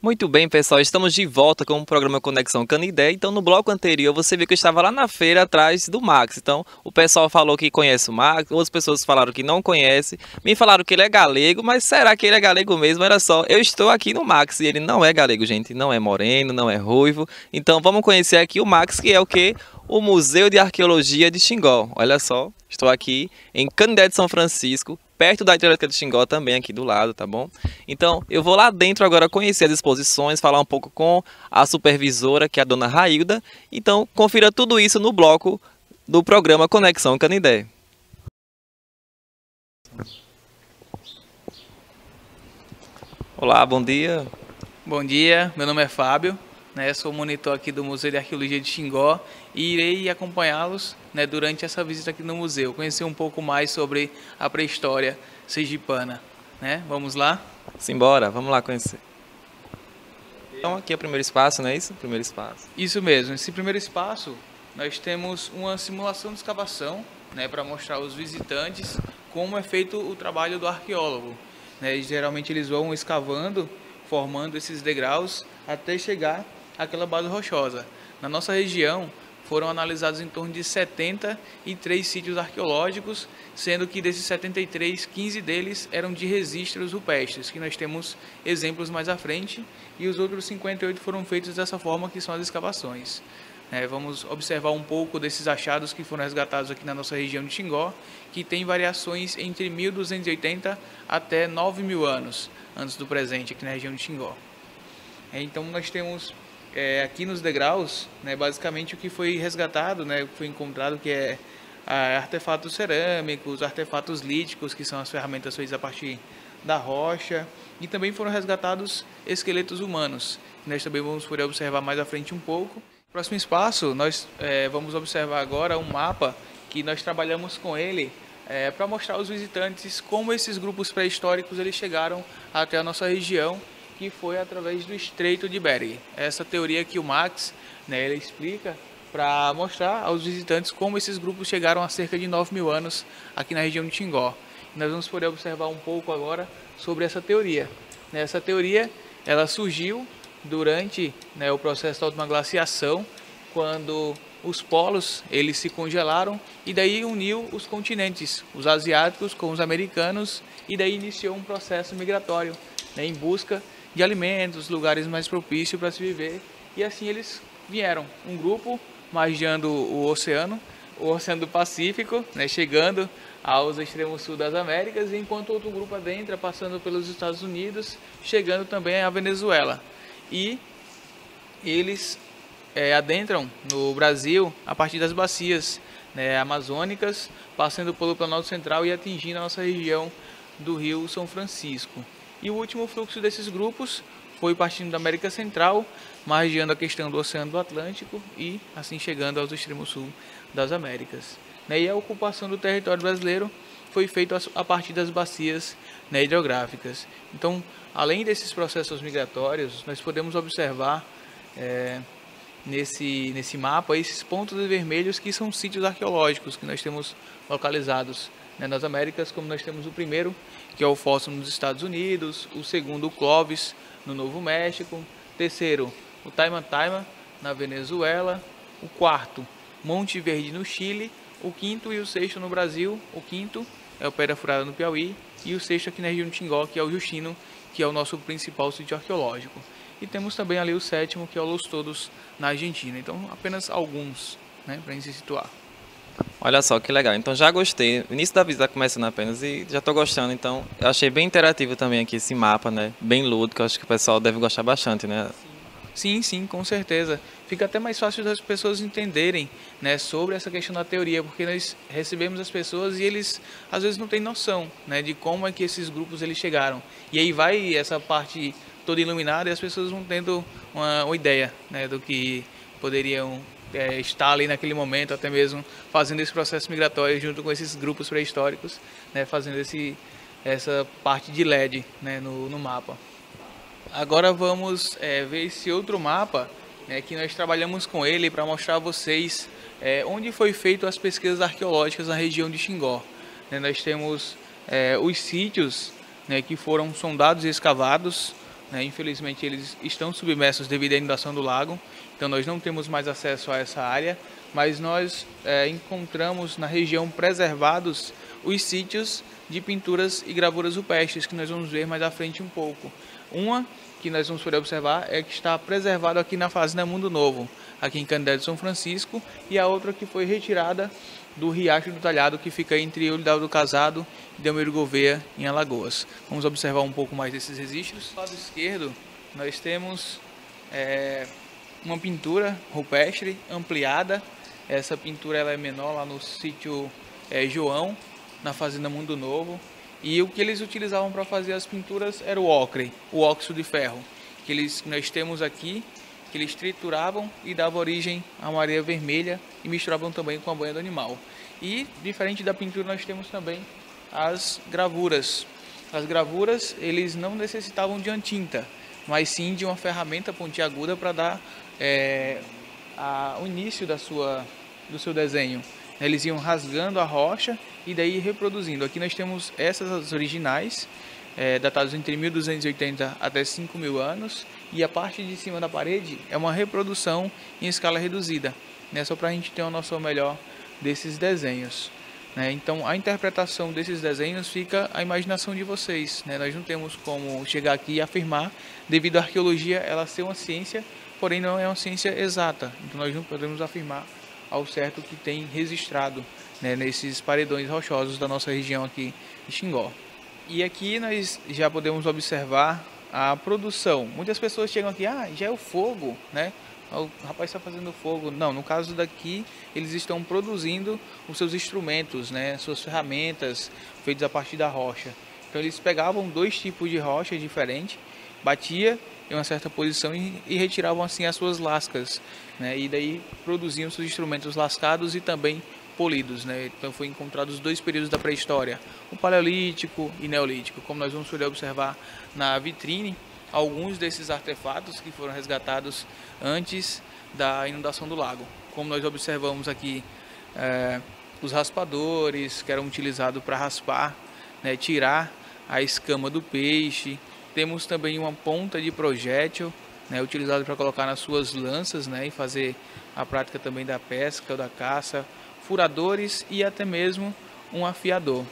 Muito bem, pessoal, estamos de volta com o programa Conexão Canidé. Então, no bloco anterior, você viu que eu estava lá na feira atrás do Max. Então, o pessoal falou que conhece o Max, outras pessoas falaram que não conhece, me falaram que ele é galego, mas será que ele é galego mesmo? Era só, eu estou aqui no Max e ele não é galego, gente, não é moreno, não é ruivo. Então, vamos conhecer aqui o Max, que é o quê? O Museu de Arqueologia de Xingó. Olha só, estou aqui em Canidé de São Francisco, perto da Hidrelétrica de Xingó também, aqui do lado, tá bom? Então, eu vou lá dentro agora conhecer as exposições, falar um pouco com a supervisora, que é a dona Railda. Então, confira tudo isso no bloco do programa Conexão Canidé. Olá, bom dia. Bom dia, meu nome é Fábio, sou monitor aqui do Museu de Arqueologia de Xingó e irei acompanhá-los, durante essa visita aqui no museu, conhecer um pouco mais sobre a pré-história sergipana. Vamos lá? Simbora, vamos lá conhecer. Então, aqui é o primeiro espaço, não é isso? Primeiro espaço. Isso mesmo, nesse primeiro espaço nós temos uma simulação de escavação, para mostrar aos visitantes como é feito o trabalho do arqueólogo. Geralmente eles vão escavando, formando esses degraus até chegar àquela base rochosa. Na nossa região foram analisados em torno de 73 sítios arqueológicos, sendo que desses 73, 15 deles eram de registros rupestres, que nós temos exemplos mais à frente, e os outros 58 foram feitos dessa forma, que são as escavações. Vamos observar um pouco desses achados que foram resgatados aqui na nossa região de Xingó, que tem variações entre 1280 até 9.000 anos antes do presente aqui na região de Xingó. Então nós temos aqui nos degraus, basicamente o que foi resgatado, o que foi encontrado, que é artefatos cerâmicos, artefatos líticos, que são as ferramentas feitas a partir da rocha, e também foram resgatados esqueletos humanos. Nós também vamos poder observar mais à frente um pouco. No próximo espaço, nós vamos observar agora um mapa que nós trabalhamos com ele para mostrar aos visitantes como esses grupos pré-históricos eles chegaram até a nossa região, que foi através do Estreito de Bering. Essa teoria que o Max ele explica para mostrar aos visitantes como esses grupos chegaram a cerca de 9.000 anos aqui na região de Xingó. Nós vamos poder observar um pouco agora sobre essa teoria. Essa teoria ela surgiu durante o processo da última glaciação, quando os polos eles se congelaram e daí uniu os continentes, os asiáticos com os americanos, e daí iniciou um processo migratório em busca de alimentos, lugares mais propícios para se viver, e assim eles vieram, um grupo margeando o oceano do Pacífico, chegando aos extremos sul das Américas, enquanto outro grupo adentra, passando pelos Estados Unidos, chegando também à Venezuela. E eles adentram no Brasil a partir das bacias amazônicas, passando pelo Planalto Central e atingindo a nossa região do Rio São Francisco. E o último fluxo desses grupos foi partindo da América Central, margeando a questão do Oceano do Atlântico e assim chegando aos extremos sul das Américas. E a ocupação do território brasileiro foi feita a partir das bacias hidrográficas. Então, além desses processos migratórios, nós podemos observar nesse mapa esses pontos vermelhos que são sítios arqueológicos que nós temos localizados nas Américas, como nós temos o primeiro, que é o Fóssil nos Estados Unidos, o segundo, o Clovis, no Novo México, o terceiro, o Taima na Venezuela, o quarto, Monte Verde, no Chile, o quinto e o sexto no Brasil. O quinto é o Pedra Furada, no Piauí, e o sexto aqui na região de Xingó, que é o Justino, que é o nosso principal sítio arqueológico. E temos também ali o sétimo, que é o Los Todos, na Argentina. Então, apenas alguns, para a gente se situar. Olha só que legal, então já gostei. O início da visita está começando apenas e já estou gostando, então eu achei bem interativo também aqui esse mapa, bem lúdico, acho que o pessoal deve gostar bastante, Sim, com certeza. Fica até mais fácil das pessoas entenderem sobre essa questão da teoria, porque nós recebemos as pessoas e eles às vezes não têm noção de como é que esses grupos eles chegaram. E aí vai essa parte toda iluminada e as pessoas vão tendo uma ideia do que poderiam estar ali naquele momento, até mesmo fazendo esse processo migratório junto com esses grupos pré-históricos, fazendo essa parte de LED no mapa. Agora vamos ver esse outro mapa, que nós trabalhamos com ele para mostrar a vocês onde foi feito as pesquisas arqueológicas na região de Xingó. Nós temos os sítios que foram sondados e escavados né? Infelizmente eles estão submersos devido à inundação do lago, então nós não temos mais acesso a essa área, mas nós encontramos na região preservados os sítios de pinturas e gravuras rupestres, que nós vamos ver mais à frente um pouco. Uma que nós vamos poder observar é que está preservado aqui na Fazenda Mundo Novo, aqui em Canindé de São Francisco, e a outra que foi retirada do Riacho do Talhado, que fica entre Olho do Casado e Delmiro Gouveia, em Alagoas. Vamos observar um pouco mais desses registros. Do lado esquerdo, nós temos uma pintura rupestre ampliada. Essa pintura ela é menor lá no sítio João, na Fazenda Mundo Novo. E o que eles utilizavam para fazer as pinturas era o ocre, o óxido de ferro, que nós temos aqui, que eles trituravam e davam origem à mareia vermelha e misturavam também com a banha do animal. E, diferente da pintura, nós temos também as gravuras. As gravuras, eles não necessitavam de uma tinta, mas sim de uma ferramenta pontiaguda para dar o início do seu desenho. Eles iam rasgando a rocha e daí reproduzindo. Aqui nós temos essas originais, datadas entre 1280 até 5.000 anos, e a parte de cima da parede é uma reprodução em escala reduzida, né, só para a gente ter uma noção melhor desses desenhos, né. Então a interpretação desses desenhos fica à imaginação de vocês, né. Nós não temos como chegar aqui e afirmar, devido à arqueologia ela ser uma ciência, porém não é uma ciência exata, então nós não podemos afirmar ao certo que tem registrado, né, nesses paredões rochosos da nossa região aqui de Xingó. E aqui nós já podemos observar a produção. Muitas pessoas chegam aqui, já é o fogo, né? O rapaz está fazendo fogo. Não, no caso daqui, eles estão produzindo os seus instrumentos, né? Suas ferramentas feitas a partir da rocha. Então eles pegavam 2 tipos de rocha diferentes, batia em uma certa posição e retiravam assim as suas lascas, né? E daí produziam seus instrumentos lascados e também polidos, né? Então foi encontrados os 2 períodos da pré-história, o paleolítico e neolítico. Como nós vamos poder observar na vitrine, alguns desses artefatos que foram resgatados antes da inundação do lago. Como nós observamos aqui, os raspadores que eram utilizados para raspar, né, tirar a escama do peixe. Temos também uma ponta de projétil, né, utilizado para colocar nas suas lanças, né, e fazer a prática também da pesca ou da caça, furadores e até mesmo um afiador,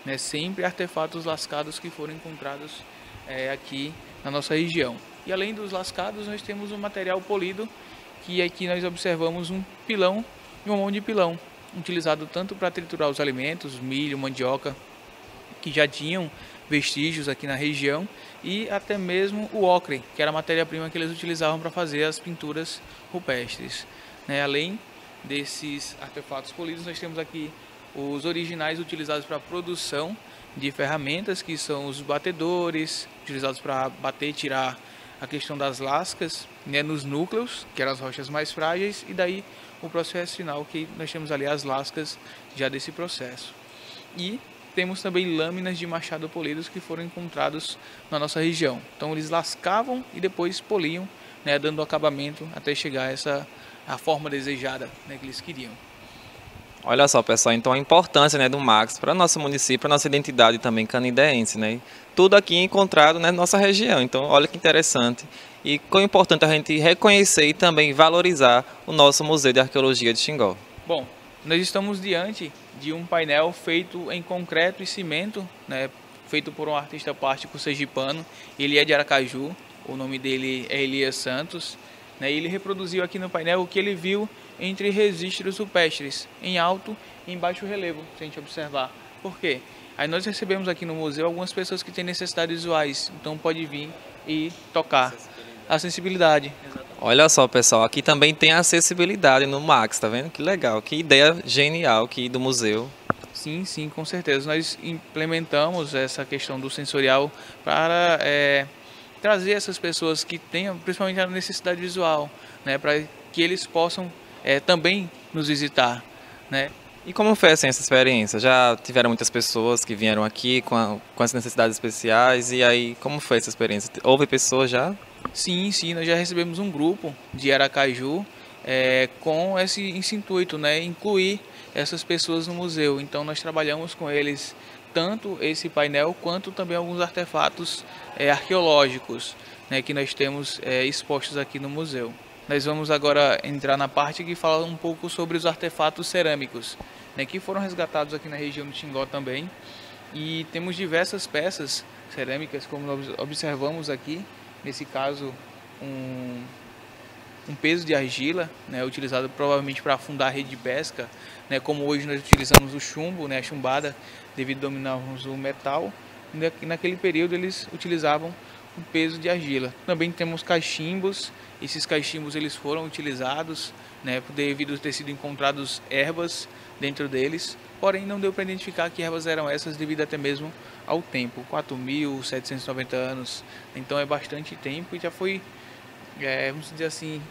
né, sempre artefatos lascados que foram encontrados aqui na nossa região. E além dos lascados, nós temos um material polido, que aqui nós observamos um pilão e uma mão de pilão, utilizado tanto para triturar os alimentos, milho, mandioca, que já tinham vestígios aqui na região, e até mesmo o ocre, que era a matéria-prima que eles utilizavam para fazer as pinturas rupestres, né? Além desses artefatos polidos, nós temos aqui os originais utilizados para a produção de ferramentas, que são os batedores, utilizados para bater e tirar a questão das lascas, né, nos núcleos, que eram as rochas mais frágeis, e daí o processo final, que nós temos ali as lascas já desse processo. E temos também lâminas de machado polidos que foram encontrados na nossa região. Então eles lascavam e depois poliam, né, dando acabamento até chegar a forma desejada, né, que eles queriam. Olha só, pessoal, então a importância, né, do Max para nosso município, para nossa identidade também canindéense, né? Tudo aqui encontrado, né, na nossa região. Então, olha que interessante. E quão importante a gente reconhecer e também valorizar o nosso Museu de Arqueologia de Xingó. Bom, nós estamos diante de um painel feito em concreto e cimento, né, feito por um artista plástico sergipano. Ele é de Aracaju, o nome dele é Elias Santos, né? Ele reproduziu aqui no painel o que ele viu entre registros rupestres, em alto e em baixo relevo, se a gente observar. Por quê? Aí nós recebemos aqui no museu algumas pessoas que têm necessidades visuais, então pode vir e tocar. Acessibilidade. Olha só, pessoal, aqui também tem acessibilidade no Max, tá vendo? Que legal, que ideia genial aqui do museu. Sim, sim, com certeza. Nós implementamos essa questão do sensorial para trazer essas pessoas que tenham, principalmente a necessidade visual, né, para que eles possam também nos visitar, né? E como foi assim, essa experiência? Já tiveram muitas pessoas que vieram aqui com as necessidades especiais, e aí como foi essa experiência? Houve pessoas já? Sim, sim, nós já recebemos um grupo de Aracaju com esse intuito, né, incluir essas pessoas no museu. Então nós trabalhamos com eles tanto esse painel quanto também alguns artefatos arqueológicos. né, que nós temos expostos aqui no museu. Nós vamos agora entrar na parte que fala um pouco sobre os artefatos cerâmicos, né, que foram resgatados aqui na região do Tingó também. E temos diversas peças cerâmicas, como nós observamos aqui, nesse caso um peso de argila, né, utilizado provavelmente para afundar a rede de pesca, né, como hoje nós utilizamos o chumbo, né, a chumbada, devido a dominarmos o metal. Naquele período eles utilizavam um peso de argila. Também temos cachimbos. Esses cachimbos eles foram utilizados, né, devido a ter sido encontrados ervas dentro deles, porém não deu para identificar que ervas eram essas devido até mesmo ao tempo, 4.790 anos. Então é bastante tempo e já foi, vamos dizer assim,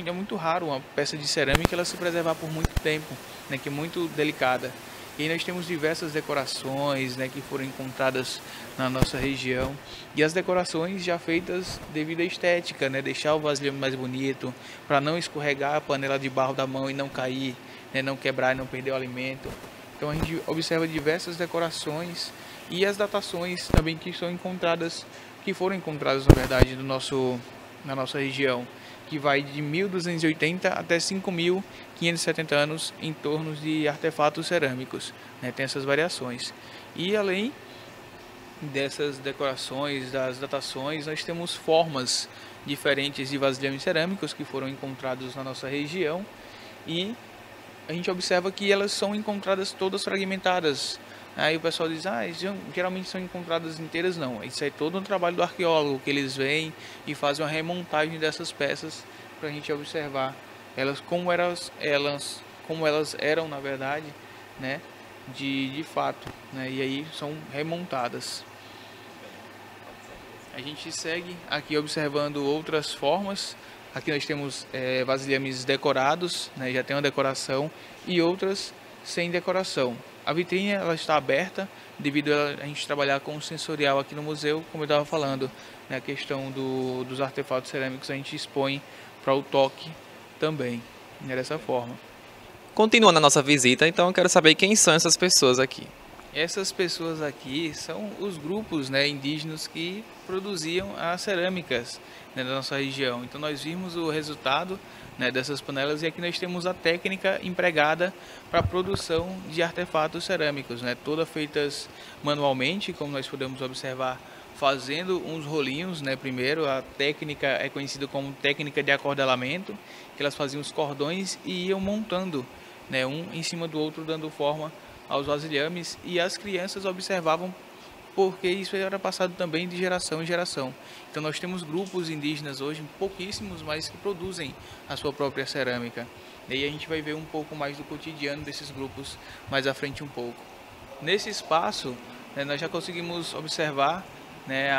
é muito raro uma peça de cerâmica ela se preservar por muito tempo, né, que é muito delicada. E aí nós temos diversas decorações, né, que foram encontradas na nossa região. E as decorações já feitas devido à estética, né, deixar o vasilhame mais bonito, para não escorregar a panela de barro da mão e não cair, né, não quebrar e não perder o alimento. Então a gente observa diversas decorações e as datações também que são encontradas, que foram encontradas na verdade na nossa região, que vai de 1280 até 5.570 anos em torno de artefatos cerâmicos, né? Tem essas variações. E além dessas decorações, das datações, nós temos formas diferentes de vasilhames cerâmicos que foram encontrados na nossa região e a gente observa que elas são encontradas todas fragmentadas. Aí o pessoal diz, geralmente são encontradas inteiras. Não, isso é todo um trabalho do arqueólogo, que eles vêm e fazem uma remontagem dessas peças para a gente observar elas como elas eram na verdade, né, de fato, né, e aí são remontadas. A gente segue aqui observando outras formas. Aqui nós temos vasilhames decorados, né, já tem uma decoração, e outras sem decoração. A vitrine ela está aberta devido a gente trabalhar com o sensorial aqui no museu, como eu estava falando, né, a questão dos artefatos cerâmicos a gente expõe para o toque também, né, dessa forma. Continuando a nossa visita, então eu quero saber quem são essas pessoas aqui. Essas pessoas aqui são os grupos, né, indígenas que produziam as cerâmicas, né, da nossa região. Então nós vimos o resultado, né, dessas panelas e aqui nós temos a técnica empregada para a produção de artefatos cerâmicos, né, todas feitas manualmente, como nós podemos observar, fazendo uns rolinhos, né, primeiro. A técnica é conhecida como técnica de acordelamento, que elas faziam os cordões e iam montando, né, um em cima do outro, dando forma aos vasilhames, e as crianças observavam porque isso era passado também de geração em geração. Então nós temos grupos indígenas hoje, pouquíssimos, mas que produzem a sua própria cerâmica. E aí a gente vai ver um pouco mais do cotidiano desses grupos mais à frente um pouco. Nesse espaço, né, nós já conseguimos observar, né,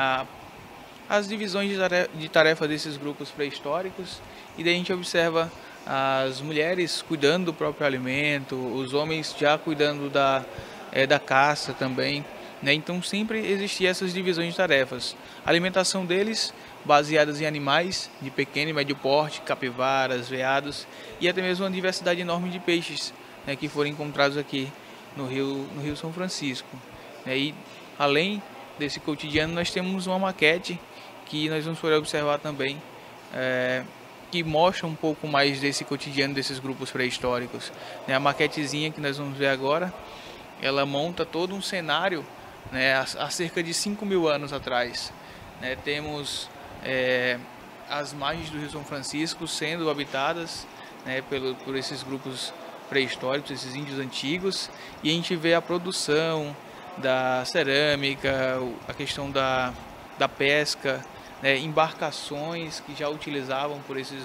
as divisões de tarefa desses grupos pré-históricos, e daí a gente observa as mulheres cuidando do próprio alimento, os homens já cuidando da caça também, né? Então sempre existiam essas divisões de tarefas. A alimentação deles baseadas em animais de pequeno e médio porte, capivaras, veados e até mesmo uma diversidade enorme de peixes, né, que foram encontrados aqui no Rio São Francisco. E além desse cotidiano nós temos uma maquete que nós vamos poder observar também, que mostra um pouco mais desse cotidiano desses grupos pré-históricos. A maquetezinha que nós vamos ver agora, ela monta todo um cenário, né, há cerca de 5.000 anos atrás. Né, temos as margens do Rio São Francisco sendo habitadas, né, por esses grupos pré-históricos, esses índios antigos, e a gente vê a produção da cerâmica, a questão da pesca, né, embarcações que já utilizavam por esses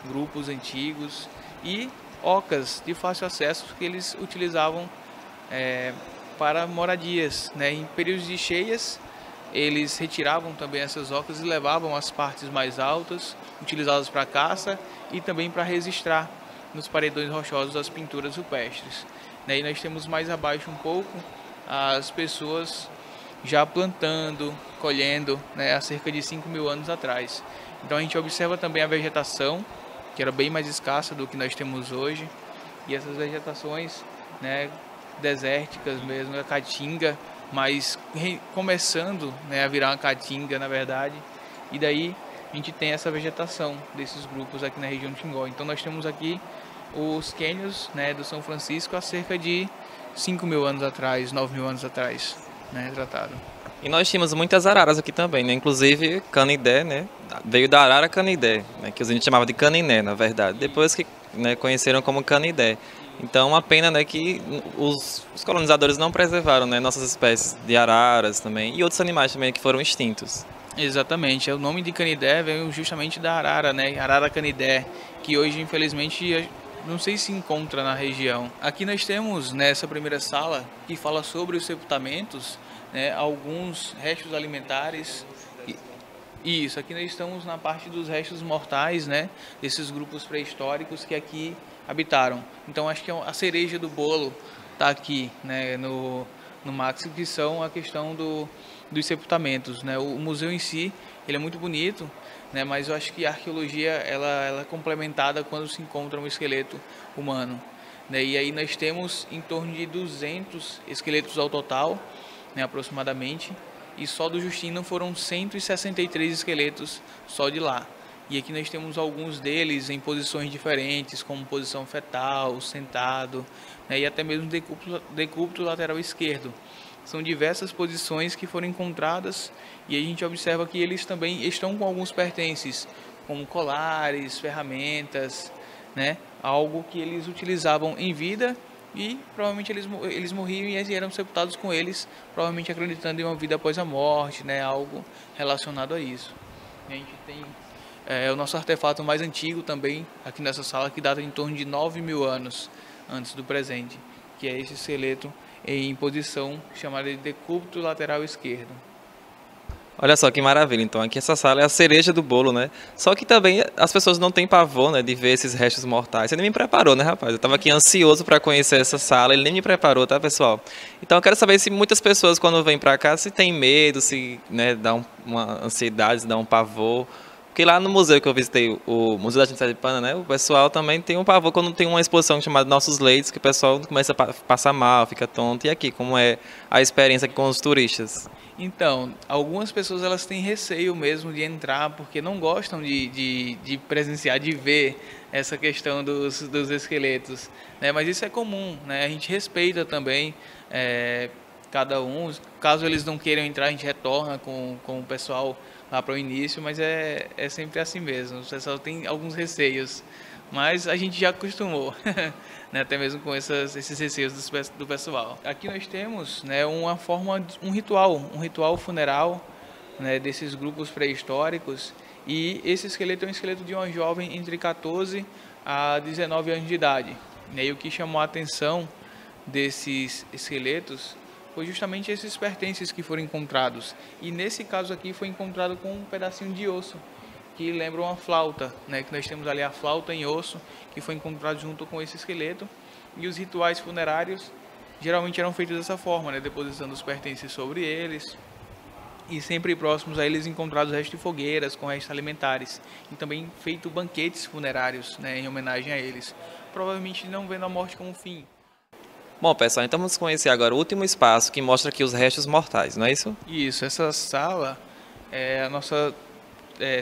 grupos antigos e ocas de fácil acesso que eles utilizavam para moradias, né. Em períodos de cheias eles retiravam também essas ocas e levavam as partes mais altas, utilizadas para caça e também para registrar nos paredões rochosos as pinturas rupestres. E nós temos mais abaixo um pouco as pessoas já plantando, colhendo, né, há cerca de 5.000 anos atrás. Então a gente observa também a vegetação, que era bem mais escassa do que nós temos hoje, e essas vegetações, né, desérticas mesmo, a caatinga, mas começando, né, a virar uma caatinga na verdade, E daí a gente tem essa vegetação desses grupos aqui na região do Tingó. Então nós temos aqui os cânions, né, do São Francisco há cerca de 5.000 anos atrás, 9.000 anos atrás, né, retratado. E nós tínhamos muitas araras aqui também, né? Inclusive canidé, né? Veio da arara canidé, né? Que os índios chamavam de caniné, na verdade. Depois que, né, conheceram como canidé. Então, uma pena, né, que os colonizadores não preservaram, né, nossas espécies de araras também e outros animais também que foram extintos. Exatamente, o nome de canidé veio justamente da arara, né? Arara canidé, que hoje infelizmente não sei se encontra na região. Aqui nós temos nessa primeira sala que fala sobre os sepultamentos, né, alguns restos alimentares. Isso, aqui nós estamos na parte dos restos mortais, né, desses grupos pré-históricos que aqui habitaram. Então acho que a cereja do bolo está aqui, né, no Max, que são a questão dos sepultamentos, né. O museu em si, ele é muito bonito, né, mas eu acho que a arqueologia ela é complementada quando se encontra um esqueleto humano, né, e aí nós temos em torno de 200 esqueletos ao total, né, aproximadamente, e só do Justino foram 163 esqueletos só de lá. E aqui nós temos alguns deles em posições diferentes, como posição fetal, sentado, né, e até mesmo decúbito lateral esquerdo. São diversas posições que foram encontradas e a gente observa que eles também estão com alguns pertences, como colares, ferramentas, né, algo que eles utilizavam em vida. E provavelmente eles morriam e eram sepultados com eles, provavelmente acreditando em uma vida após a morte, né? Algo relacionado a isso. A gente tem o nosso artefato mais antigo também, aqui nessa sala, que data em torno de 9.000 anos antes do presente, que é esse esqueleto em posição chamada de decúbito lateral esquerdo. Olha só que maravilha, então aqui essa sala é a cereja do bolo, né? Só que também as pessoas não têm pavor, né, de ver esses restos mortais. Você nem me preparou, né, rapaz? Eu estava aqui ansioso para conhecer essa sala, ele nem me preparou, tá, pessoal? Então eu quero saber se muitas pessoas quando vêm para cá, se tem medo, se, né, dá uma ansiedade, se dá um pavor. Porque lá no museu que eu visitei, o Museu da Gente Sergipana, né, o pessoal também tem um pavor quando tem uma exposição chamada Nossos Leitos, que o pessoal começa a passar mal, fica tonto. E aqui, como é a experiência aqui com os turistas? Então, algumas pessoas elas têm receio mesmo de entrar, porque não gostam de presenciar, de ver essa questão dos esqueletos, né? Mas isso é comum, né? A gente respeita também cada um. Caso eles não queiram entrar, a gente retorna com o pessoal lá para o início, mas é sempre assim mesmo. O pessoal tem alguns receios, mas a gente já acostumou, né, até mesmo com esses receios do pessoal. Aqui nós temos, né, uma forma, um ritual funeral, né, desses grupos pré-históricos, e esse esqueleto é um esqueleto de uma jovem entre 14 a 19 anos de idade. E o que chamou a atenção desses esqueletos foi justamente esses pertences que foram encontrados. E nesse caso aqui foi encontrado com um pedacinho de osso, que lembra uma flauta, né, que nós temos ali a flauta em osso, que foi encontrado junto com esse esqueleto, e os rituais funerários geralmente eram feitos dessa forma, né, depositando os pertences sobre eles, e sempre próximos a eles encontrados restos de fogueiras com restos alimentares, e também feito banquetes funerários, né, em homenagem a eles, provavelmente não vendo a morte como fim. Bom, pessoal, então vamos conhecer agora o último espaço que mostra aqui os restos mortais, não é isso? Isso, essa sala é a nossa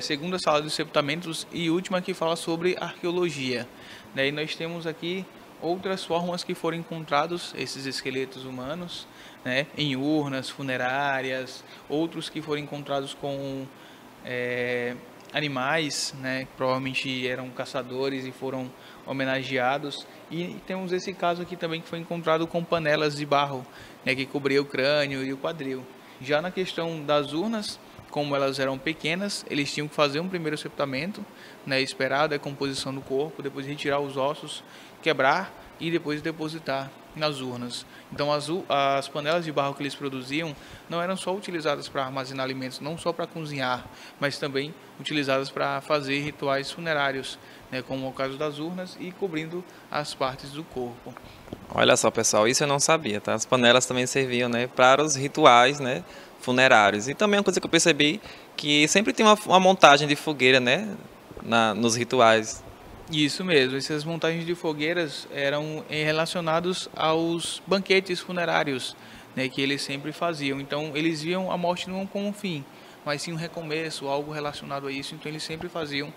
segunda sala de sepultamentos e última que fala sobre arqueologia. Daí nós temos aqui outras formas que foram encontrados esses esqueletos humanos, né, em urnas funerárias, outros que foram encontrados com animais, né, que provavelmente eram caçadores e foram homenageados. E temos esse caso aqui também que foi encontrado com panelas de barro, né, que cobria o crânio e o quadril. Já na questão das urnas, como elas eram pequenas, eles tinham que fazer um primeiro sepultamento, né, esperar a decomposição do corpo, depois retirar os ossos, quebrar e depois depositar nas urnas. Então as panelas de barro que eles produziam não eram só utilizadas para armazenar alimentos, não só para cozinhar, mas também utilizadas para fazer rituais funerários, né, como é o caso das urnas, e cobrindo as partes do corpo. Olha só, pessoal, isso eu não sabia, tá? As panelas também serviam, né, para os rituais, né, funerários. E também uma coisa que eu percebi, que sempre tem uma montagem de fogueira, né, nos rituais. Isso mesmo, essas montagens de fogueiras eram relacionados aos banquetes funerários, né, que eles sempre faziam. Então eles viam a morte não como um fim, mas sim um recomeço, algo relacionado a isso. Então eles sempre faziam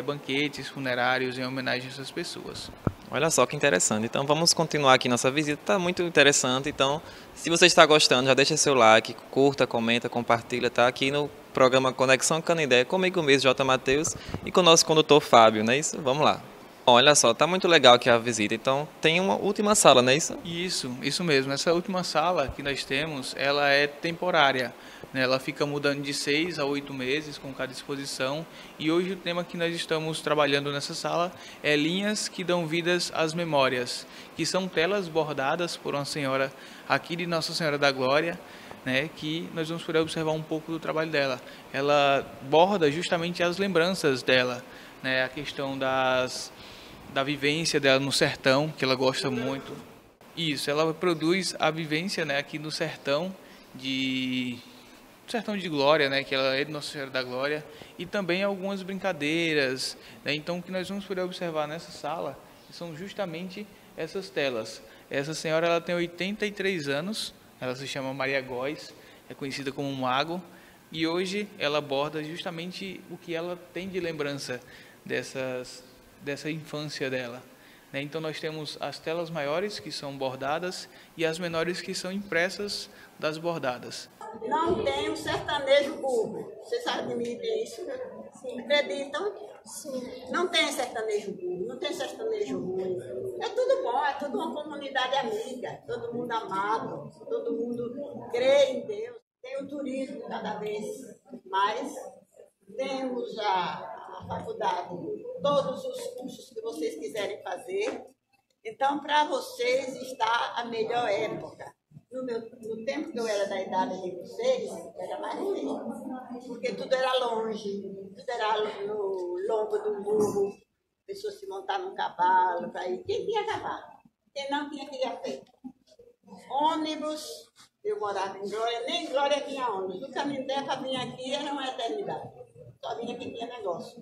banquetes funerários em homenagem a essas pessoas. Olha só que interessante. Então vamos continuar aqui nossa visita. Está muito interessante. Então, se você está gostando, já deixa seu like, curta, comenta, compartilha. Tá aqui no programa Conexão Canindé, comigo mesmo, J. Matheus, e com o nosso condutor Fábio, não é isso? Vamos lá. Bom, olha só, tá muito legal aqui a visita. Então, tem uma última sala, não é isso? Isso mesmo. Essa última sala que nós temos, ela é temporária, né? Ela fica mudando de 6 a 8 meses com cada exposição. E hoje o tema que nós estamos trabalhando nessa sala é linhas que dão vidas às memórias, que são telas bordadas por uma senhora aqui de Nossa Senhora da Glória, né, que nós vamos poder observar um pouco do trabalho dela. Ela borda justamente as lembranças dela, né, a questão da vivência dela no sertão, que ela gosta muito. Isso, ela produz a vivência, né, aqui no sertão de Glória, né, que ela é de Nossa Senhora da Glória, e também algumas brincadeiras, né. Então o que nós vamos poder observar nessa sala são justamente essas telas. Essa senhora, ela tem 83 anos, ela se chama Maria Góes, é conhecida como Mago, e hoje ela borda justamente o que ela tem de lembrança dessa infância dela, né? Então nós temos as telas maiores que são bordadas e as menores que são impressas das bordadas. Não tem um sertanejo burro. Vocês sabem disso? Sim. Acreditam? Sim. Não tem sertanejo burro, não tem sertanejo ruim. É tudo bom, é tudo uma comunidade amiga, todo mundo amado, todo mundo crê em Deus. Tem o turismo cada vez mais. Temos a faculdade, todos os cursos que vocês quiserem fazer. Então, para vocês está a melhor época. No tempo que eu era da idade de vocês, era mais ruim, porque tudo era longe, tudo era no lombo do burro, pessoas se montavam no cavalo, para ir. Quem tinha cavalo? Quem não tinha que ir a pé. Ônibus, eu morava em Glória, nem Glória tinha ônibus. O caminho dela para vir aqui era uma eternidade. Só vinha quem tinha negócio.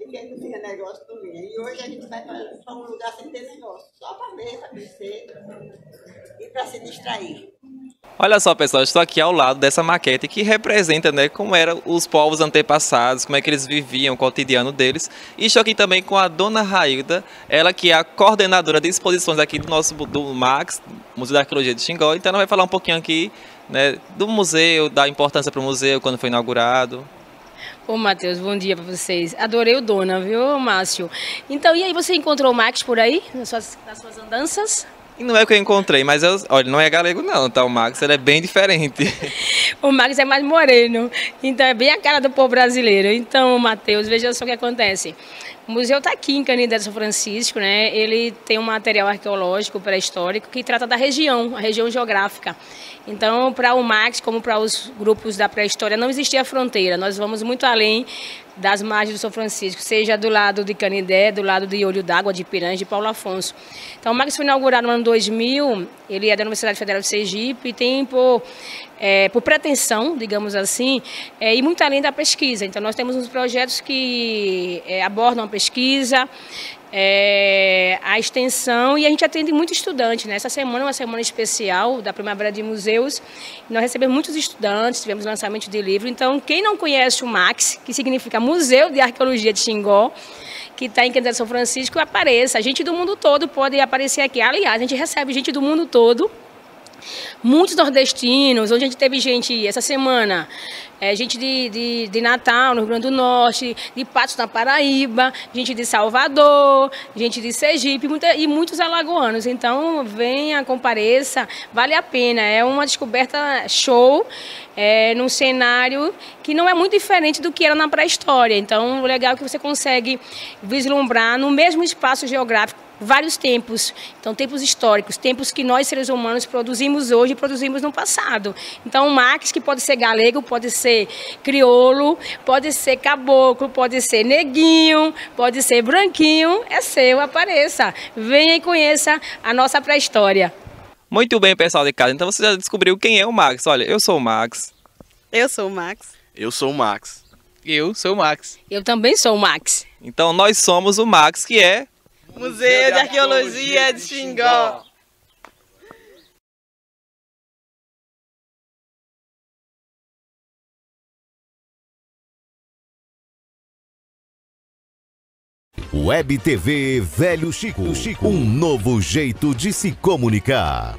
E quem não tinha negócio não vinha. E hoje a gente vai para um lugar sem ter negócio, só para ver, para crescer e para se distrair. Olha só, pessoal, estou aqui ao lado dessa maquete que representa, né, como eram os povos antepassados, como é que eles viviam o cotidiano deles. E estou aqui também com a dona Railda, ela que é a coordenadora de exposições aqui do MAX, Museu da Arqueologia de Xingó. Então ela vai falar um pouquinho aqui, né, do museu, da importância para o museu, quando foi inaugurado. Ô, Matheus, bom dia para vocês. Adorei o Dona, viu, Márcio? Então, e aí, você encontrou o Max por aí, nas suas andanças? E não é o que eu encontrei, mas olha, não é galego não, tá? O Max, ele é bem diferente. O Max é mais moreno, então é bem a cara do povo brasileiro. Então, Matheus, veja só o que acontece. O museu está aqui em Canindé de São Francisco, né? Ele tem um material arqueológico pré-histórico que trata da região, a região geográfica. Então, para o Max, como para os grupos da pré-história, não existia fronteira. Nós vamos muito além das margens do São Francisco, seja do lado de Canindé, do lado de Olho d'Água, de Piranha, de Paulo Afonso. Então, o Max foi inaugurado no ano 2000, ele é da Universidade Federal de Sergipe e tem por pretensão, digamos assim, ir muito além da pesquisa. Então, nós temos uns projetos que abordam a pesquisa, a extensão, e a gente atende muito estudante, né? Essa semana é uma semana especial da Primavera de Museus. Nós recebemos muitos estudantes, tivemos lançamento de livro. Então, quem não conhece o MAX, que significa Museu de Arqueologia de Xingó, que está em Canindé de São Francisco, apareça. Gente do mundo todo pode aparecer aqui. Aliás, a gente recebe gente do mundo todo, muitos nordestinos, onde a gente teve gente essa semana, gente de Natal, no Rio Grande do Norte, de Patos, na Paraíba, gente de Salvador, gente de Sergipe e muitos alagoanos. Então, venha, compareça, vale a pena. É uma descoberta show, num cenário que não é muito diferente do que era na pré-história. Então, o legal é que você consegue vislumbrar no mesmo espaço geográfico vários tempos. Então, tempos históricos, tempos que nós, seres humanos, produzimos hoje e produzimos no passado. Então, o Max, que pode ser galego, pode ser crioulo, pode ser caboclo, pode ser neguinho, pode ser branquinho, é seu, apareça. Venha e conheça a nossa pré-história. Muito bem, pessoal de casa. Então você já descobriu quem é o Max. Olha, eu sou o Max. Eu sou o Max. Eu sou o Max. Eu sou o Max. Eu também sou o Max. Então nós somos o Max, que é Museu de Arqueologia de Xingó. Web TV Velho Chico, um novo jeito de se comunicar.